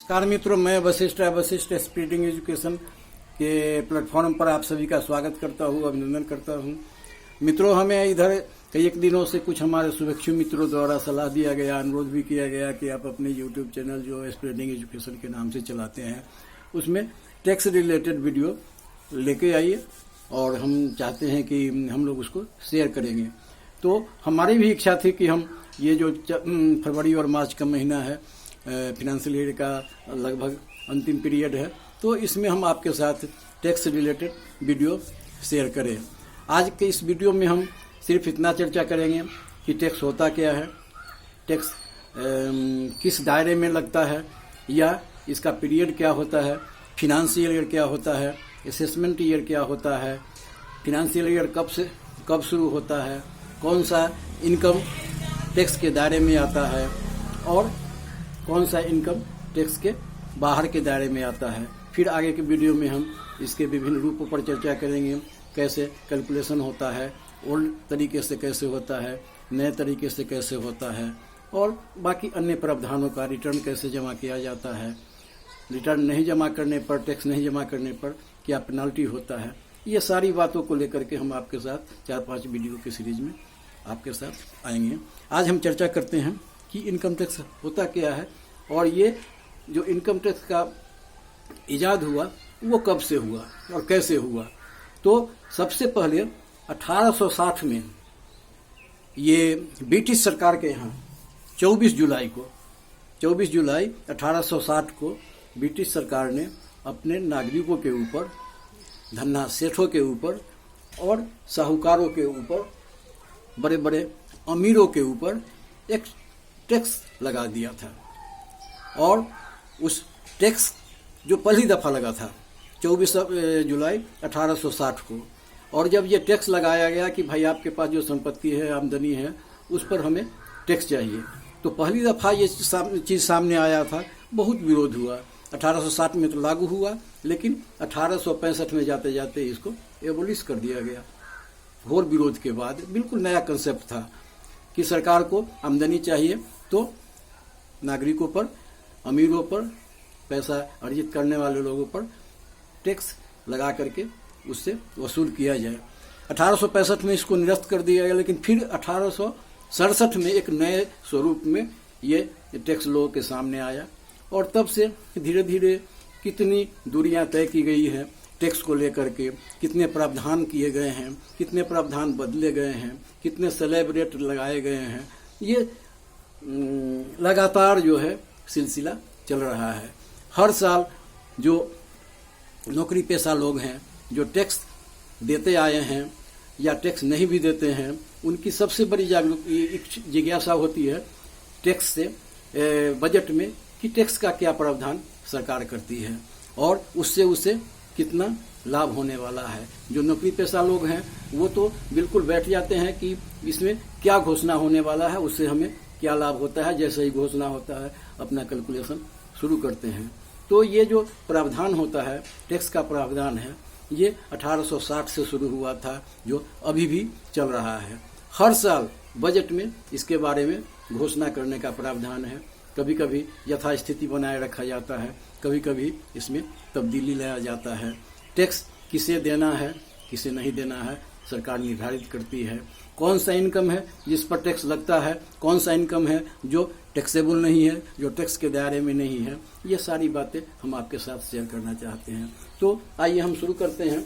नमस्कार मित्रों, मैं वशिष्ठ स्प्रेडिंग एजुकेशन के प्लेटफॉर्म पर आप सभी का स्वागत करता हूँ, अभिनंदन करता हूँ। मित्रों, हमें इधर कई एक दिनों से कुछ हमारे शुभेच्छु मित्रों द्वारा सलाह दिया गया, अनुरोध भी किया गया कि आप अपने यूट्यूब चैनल जो स्प्रेडिंग एजुकेशन के नाम से चलाते हैं उसमें टैक्स रिलेटेड वीडियो लेके आइए और हम चाहते हैं कि हम लोग उसको शेयर करेंगे। तो हमारी भी इच्छा थी कि हम ये जो फरवरी और मार्च का महीना है, फिनेंशियल ईयर का लगभग अंतिम पीरियड है, तो इसमें हम आपके साथ टैक्स रिलेटेड वीडियो शेयर करें। आज के इस वीडियो में हम सिर्फ इतना चर्चा करेंगे कि टैक्स होता क्या है, टैक्स किस दायरे में लगता है, या इसका पीरियड क्या होता है, फिनेंशियल ईयर क्या होता है, असेसमेंट ईयर क्या होता है, फिनेंशियल ईयर कब शुरू होता है, कौन सा इनकम टैक्स के दायरे में आता है और कौन सा इनकम टैक्स के बाहर के दायरे में आता है। फिर आगे के वीडियो में हम इसके विभिन्न रूपों पर चर्चा करेंगे, कैसे कैलकुलेशन होता है, ओल्ड तरीके से कैसे होता है, नए तरीके से कैसे होता है, और बाकी अन्य प्रावधानों का रिटर्न कैसे जमा किया जाता है, रिटर्न नहीं जमा करने पर, टैक्स नहीं जमा करने पर क्या पेनल्टी होता है। ये सारी बातों को लेकर के हम आपके साथ 4-5 वीडियो की सीरीज में आपके साथ आएंगे। आज हम चर्चा करते हैं कि इनकम टैक्स होता क्या है और ये जो इनकम टैक्स का इजाद हुआ वो कब से हुआ और कैसे हुआ। तो सबसे पहले 1860 में ये ब्रिटिश सरकार के यहाँ 24 जुलाई 1860 को ब्रिटिश सरकार ने अपने नागरिकों के ऊपर, धन्ना सेठों के ऊपर और साहूकारों के ऊपर, बड़े बड़े अमीरों के ऊपर एक टैक्स लगा दिया था। और उस टैक्स जो पहली दफा लगा था 24 जुलाई 1860 को, और जब ये टैक्स लगाया गया कि भाई आपके पास जो संपत्ति है, आमदनी है, उस पर हमें टैक्स चाहिए, तो पहली दफा ये चीज सामने आया था, बहुत विरोध हुआ। 1860 में तो लागू हुआ, लेकिन 1865 में जाते जाते इसको एबोलिश कर दिया गया। घोर विरोध के बाद बिल्कुल नया कंसेप्ट था कि सरकार को आमदनी चाहिए तो नागरिकों पर, अमीरों पर, पैसा अर्जित करने वाले लोगों पर टैक्स लगा करके उससे वसूल किया जाए। 1865 में इसको निरस्त कर दिया गया, लेकिन फिर 1867 में एक नए स्वरूप में ये टैक्स लोगों के सामने आया, और तब से धीरे धीरे कितनी दूरियां तय की गई हैं टैक्स को लेकर के, कितने प्रावधान किए गए हैं, कितने प्रावधान बदले गए हैं, कितने स्लैब रेट लगाए गए हैं। ये लगातार जो है सिलसिला चल रहा है। हर साल जो नौकरी पेशा लोग हैं, जो टैक्स देते आए हैं या टैक्स नहीं भी देते हैं, उनकी सबसे बड़ी जिज्ञासा होती है टैक्स से बजट में कि टैक्स का क्या प्रावधान सरकार करती है और उससे उसे कितना लाभ होने वाला है। जो नौकरी पेशा लोग हैं वो तो बिल्कुल बैठ जाते हैं कि इसमें क्या घोषणा होने वाला है, उससे हमें क्या लाभ होता है। जैसे ही घोषणा होता है अपना कैलकुलेशन शुरू करते हैं। तो ये जो प्रावधान होता है, टैक्स का प्रावधान है, ये 1860 से शुरू हुआ था, जो अभी भी चल रहा है। हर साल बजट में इसके बारे में घोषणा करने का प्रावधान है। कभी कभी यथास्थिति बनाए रखा जाता है, कभी कभी इसमें तब्दीली लाया जाता है। टैक्स किसे देना है, किसे नहीं देना है, सरकार निर्धारित करती है। कौन सा इनकम है जिस पर टैक्स लगता है, कौन सा इनकम है जो टैक्सेबल नहीं है, जो टैक्स के दायरे में नहीं है। ये सारी बातें हम आपके साथ शेयर करना चाहते हैं। तो आइए हम शुरू करते हैं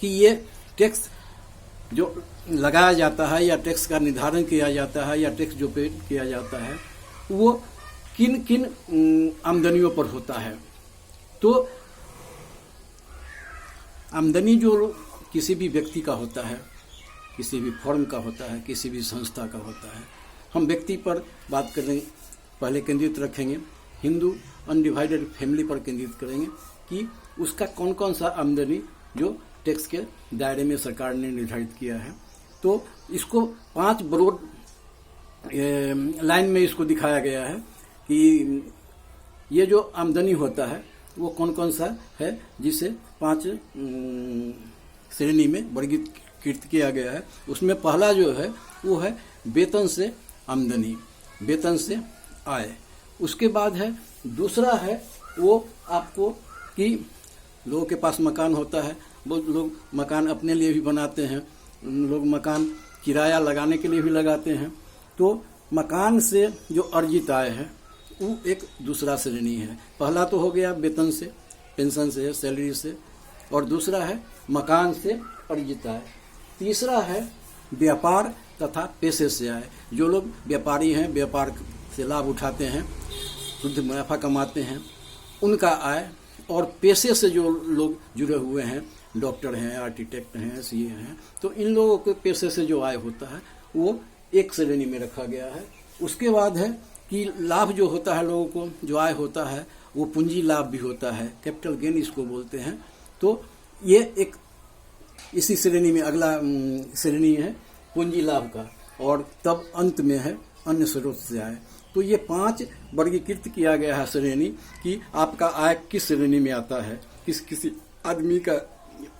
कि ये टैक्स जो लगाया जाता है या टैक्स का निर्धारण किया जाता है या टैक्स जो पे किया जाता है वो किन किन आमदनियों पर होता है। तो आमदनी जो किसी भी व्यक्ति का होता है, किसी भी फर्म का होता है, किसी भी संस्था का होता है, हम व्यक्ति पर बात करेंगे, पहले केंद्रित रखेंगे, हिंदू अनडिवाइडेड फैमिली पर केंद्रित करेंगे कि उसका कौन कौन सा आमदनी जो टैक्स के दायरे में सरकार ने निर्धारित किया है। तो इसको 5 ब्रॉड लाइन में इसको दिखाया गया है कि ये जो आमदनी होता है वो कौन कौन सा है, जिसे 5 श्रेणी में वर्गीकृत किया गया है। उसमें पहला जो है वो है वेतन से आमदनी, वेतन से आय। उसके बाद है दूसरा है वो आपको कि लोगों के पास मकान होता है, बहुत लोग मकान अपने लिए भी बनाते हैं, लोग मकान किराया लगाने के लिए भी लगाते हैं। तो मकान से जो अर्जित आय है वो एक दूसरा श्रेणी है। पहला तो हो गया वेतन से, पेंशन से, सैलरी से, और दूसरा है मकान से अर्जित आय। तीसरा है व्यापार तथा पेशे से आय। जो लोग व्यापारी हैं, व्यापार से लाभ उठाते हैं, शुद्ध मुनाफा कमाते हैं, उनका आय। और पेशे से जो लोग जुड़े हुए हैं, डॉक्टर हैं, आर्किटेक्ट हैं, सीए हैं, तो इन लोगों के पेशे से जो आय होता है वो एक श्रेणी में रखा गया है। उसके बाद है कि लाभ जो होता है लोगों को, जो आय होता है वो पूंजी लाभ भी होता है, कैपिटल गेन इसको बोलते हैं। तो ये एक इसी श्रेणी में अगला श्रेणी है पूंजी लाभ का, और तब अंत में है अन्य स्रोत से आय। तो ये 5 वर्गीकृत किया गया है श्रेणी कि आपका आय किस श्रेणी में आता है। किसी आदमी का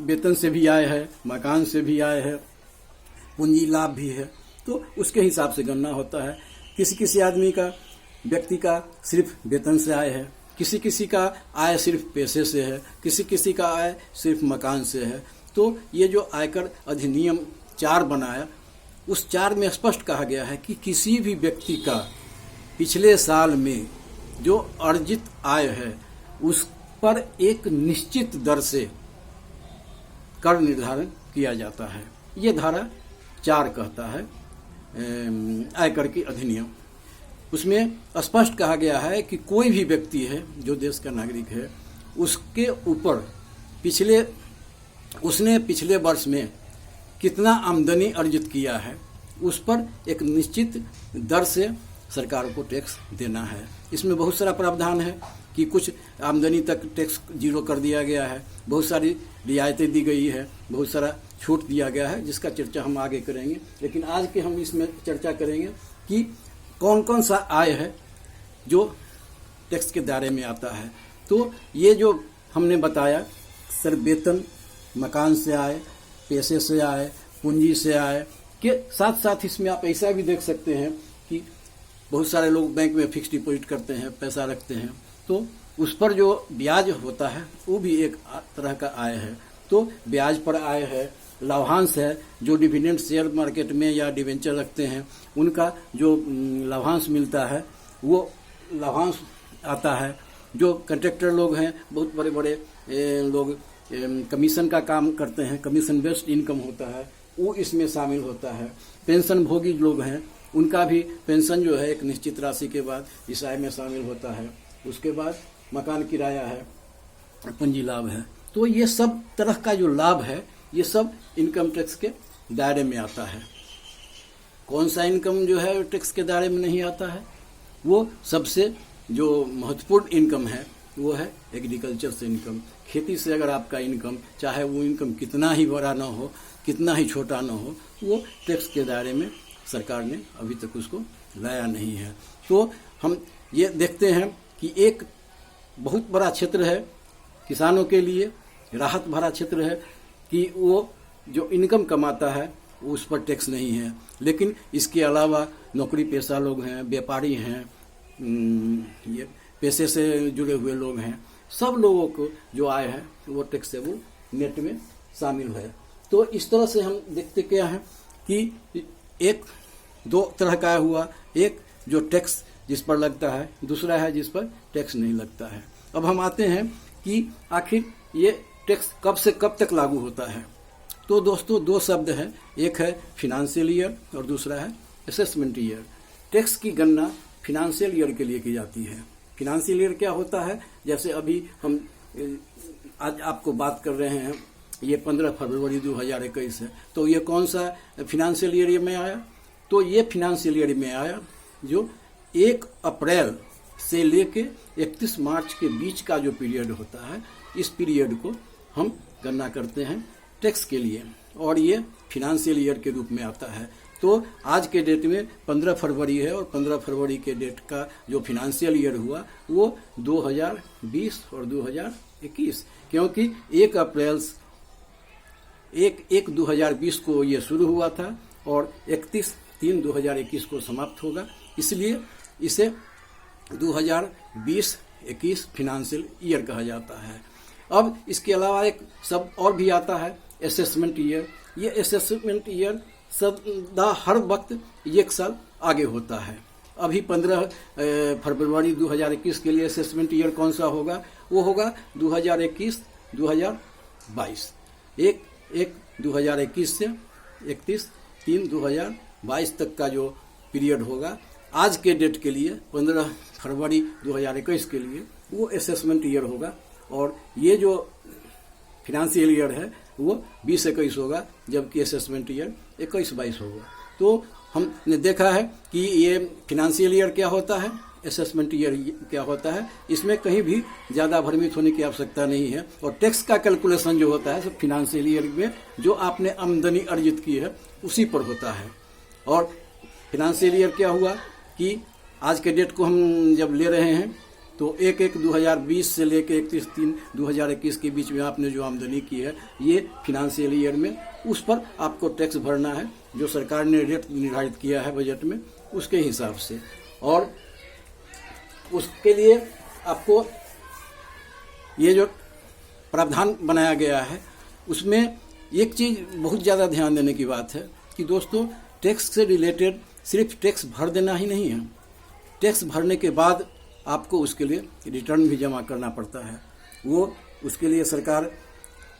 वेतन से भी आय है, मकान से भी आय है, पूंजी लाभ भी है, तो उसके हिसाब से गणना होता है। किसी आदमी का, व्यक्ति का सिर्फ वेतन से आय है, किसी का आय सिर्फ पैसे से है, किसी का आय सिर्फ मकान से है। तो ये जो आयकर अधिनियम 4 बनाया, उस 4 में स्पष्ट कहा गया है कि किसी भी व्यक्ति का पिछले साल में जो अर्जित आय है उस पर एक निश्चित दर से कर निर्धारण किया जाता है। ये धारा 4 कहता है आयकर की अधिनियम। उसमें स्पष्ट कहा गया है कि कोई भी व्यक्ति है जो देश का नागरिक है, उसके ऊपर उसने पिछले वर्ष में कितना आमदनी अर्जित किया है, उस पर एक निश्चित दर से सरकार को टैक्स देना है। इसमें बहुत सारा प्रावधान है कि कुछ आमदनी तक टैक्स 0 कर दिया गया है, बहुत सारी रियायतें दी गई है, बहुत सारा छूट दिया गया है, जिसका चर्चा हम आगे करेंगे। लेकिन आज के हम इसमें चर्चा करेंगे कि कौन कौन सा आय है जो टैक्स के दायरे में आता है। तो ये जो हमने बताया, सर वेतन, मकान से आय, पैसे से आय, पूंजी से आय के साथ साथ इसमें आप ऐसा भी देख सकते हैं कि बहुत सारे लोग बैंक में फिक्स डिपॉजिट करते हैं, पैसा रखते हैं, तो उस पर जो ब्याज होता है वो भी एक तरह का आय है। तो ब्याज पर आय है, लाभांश है, जो डिविडेंड शेयर मार्केट में या डिवेंचर रखते हैं उनका जो लाभांश मिलता है वो लाभांश आता है। जो कंट्रैक्टर लोग हैं, बहुत बड़े बड़े लोग कमीशन का काम करते हैं, कमीशन बेस्ड इनकम होता है, वो इसमें शामिल होता है। पेंशन भोगी लोग हैं, उनका भी पेंशन जो है एक निश्चित राशि के बाद इस आय में शामिल होता है। उसके बाद मकान किराया है, पूंजी लाभ है। तो ये सब तरह का जो लाभ है ये सब इनकम टैक्स के दायरे में आता है। कौन सा इनकम जो है टैक्स के दायरे में नहीं आता है? वो सबसे जो महत्वपूर्ण इनकम है वो है एग्रीकल्चर से इनकम। खेती से अगर आपका इनकम, चाहे वो इनकम कितना ही बड़ा ना हो, कितना ही छोटा ना हो, वो टैक्स के दायरे में सरकार ने अभी तक उसको लाया नहीं है। तो हम ये देखते हैं कि एक बहुत बड़ा क्षेत्र है किसानों के लिए, राहत भरा क्षेत्र है कि वो जो इनकम कमाता है उस पर टैक्स नहीं है। लेकिन इसके अलावा नौकरी पेशा लोग हैं, व्यापारी हैं, ये पैसे से जुड़े हुए लोग हैं, सब लोगों को जो आय है वो टैक्सेबल नेट में शामिल है। तो इस तरह से हम देखते क्या है कि एक दो तरह का हुआ, एक जो टैक्स जिस पर लगता है, दूसरा है जिस पर टैक्स नहीं लगता है। अब हम आते हैं कि आखिर ये टैक्स कब से कब तक लागू होता है। तो दोस्तों दो शब्द हैं, एक है फिनेंशियल ईयर और दूसरा है असेसमेंट ईयर। टैक्स की गणना फिनेंशियल ईयर के लिए की जाती है। फिनेंशियल ईयर क्या होता है? जैसे अभी हम आज आपको बात कर रहे हैं, ये 15 फरवरी 2021 है, तो ये कौन सा फिनेंशियल ईयर में आया? तो ये फिनेंशियल ईयर में आया जो 1 अप्रैल से लेके 31 मार्च के बीच का जो पीरियड होता है, इस पीरियड को हम गणना करते हैं टैक्स के लिए, और ये फिनेंशियल ईयर के रूप में आता है। तो आज के डेट में 15 फरवरी है और 15 फरवरी के डेट का जो फिनेंशियल ईयर हुआ वो 2020 और 2021, क्योंकि 1 अप्रैल 1/1/2020 को ये शुरू हुआ था और 31/3/2021 को समाप्त होगा। इसलिए इसे 2020-21 फिनेंशियल ईयर कहा जाता है। अब इसके अलावा एक सब और भी आता है, असेसमेंट ईयर। ये असेसमेंट ईयर सदा हर वक्त एक साल आगे होता है। अभी 15 फरवरी 2021 के लिए असेसमेंट ईयर कौन सा होगा? वो होगा 2021-2022। 1/1/2021 से 31/3/2022 तक का जो पीरियड होगा, आज के डेट के लिए 15 फरवरी 2021 के लिए वो असेसमेंट ईयर होगा। और ये जो फिनेंशियल ईयर है वो 2021 होगा, जबकि असेसमेंट ईयर 21-22 होगा। तो हमने देखा है कि ये फिनेंशियल ईयर क्या होता है, असेसमेंट ईयर क्या होता है, इसमें कहीं भी ज़्यादा भ्रमित होने की आवश्यकता नहीं है। और टैक्स का कैलकुलेशन जो होता है सब फिनेंशियल ईयर में जो आपने आमदनी अर्जित की है उसी पर होता है। और फिनेंशियल ईयर क्या हुआ कि आज के डेट को हम जब ले रहे हैं तो 1/1/2020 से लेकर 31/3/2021 के बीच में आपने जो आमदनी की है, ये फिनेंशियल ईयर में उस पर आपको टैक्स भरना है, जो सरकार ने रेट निर्धारित किया है बजट में, उसके हिसाब से। और उसके लिए आपको ये जो प्रावधान बनाया गया है, उसमें एक चीज़ बहुत ज़्यादा ध्यान देने की बात है कि दोस्तों, टैक्स से रिलेटेड सिर्फ टैक्स भर देना ही नहीं है, टैक्स भरने के बाद आपको उसके लिए रिटर्न भी जमा करना पड़ता है। वो उसके लिए सरकार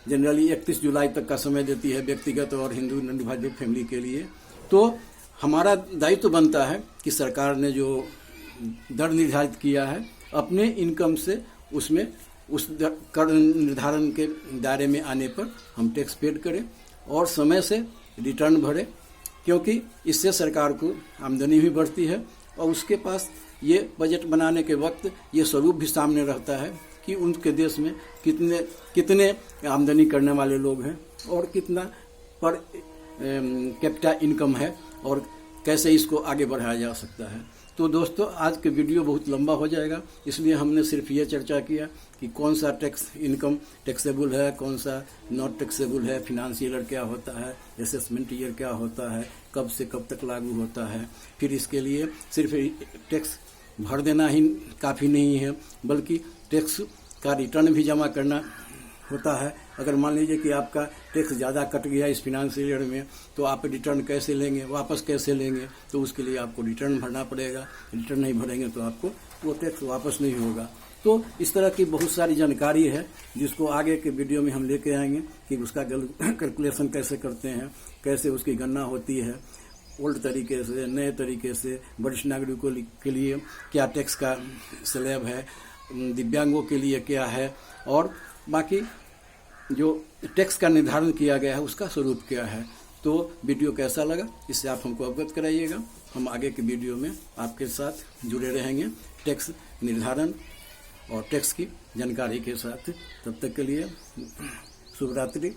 जनरली 31 जुलाई तक का समय देती है व्यक्तिगत और हिंदू नॉन डिवाइडेड फैमिली के लिए। तो हमारा दायित्व बनता है कि सरकार ने जो दर निर्धारित किया है, अपने इनकम से उसमें उस कर निर्धारण के दायरे में आने पर हम टैक्स पेड करें और समय से रिटर्न भरें, क्योंकि इससे सरकार को आमदनी भी बढ़ती है और उसके पास ये बजट बनाने के वक्त ये स्वरूप भी सामने रहता है कि उनके देश में कितने आमदनी करने वाले लोग हैं और कितना पर कैपिटा इनकम है और कैसे इसको आगे बढ़ाया जा सकता है। तो दोस्तों, आज के वीडियो बहुत लंबा हो जाएगा, इसलिए हमने सिर्फ ये चर्चा किया कि कौन सा टैक्स इनकम टैक्सेबल है, कौन सा नॉट टैक्सेबल है, फिनेंशियल ईयर क्या होता है, असेसमेंट ईयर क्या होता है, कब से कब तक लागू होता है। फिर इसके लिए सिर्फ टैक्स भर देना ही काफ़ी नहीं है, बल्कि टैक्स का रिटर्न भी जमा करना होता है। अगर मान लीजिए कि आपका टैक्स ज़्यादा कट गया इस फिनेंशियल ईयर में, तो आप रिटर्न कैसे लेंगे, वापस कैसे लेंगे? तो उसके लिए आपको रिटर्न भरना पड़ेगा। रिटर्न नहीं भरेंगे तो आपको वो टैक्स वापस नहीं होगा। तो इस तरह की बहुत सारी जानकारी है जिसको आगे के वीडियो में हम लेके आएंगे कि उसका कैलकुलेशन कैसे करते हैं, कैसे उसकी गणना होती है, ओल्ड तरीके से, नए तरीके से, वरिष्ठ नागरिकों के लिए क्या टैक्स का स्लैब है, दिव्यांगों के लिए क्या है, और बाकी जो टैक्स का निर्धारण किया गया है उसका स्वरूप क्या है। तो वीडियो कैसा लगा इससे आप हमको अवगत कराइएगा। हम आगे के वीडियो में आपके साथ जुड़े रहेंगे टैक्स निर्धारण और टैक्स की जानकारी के साथ। तब तक के लिए शुभ रात्रि।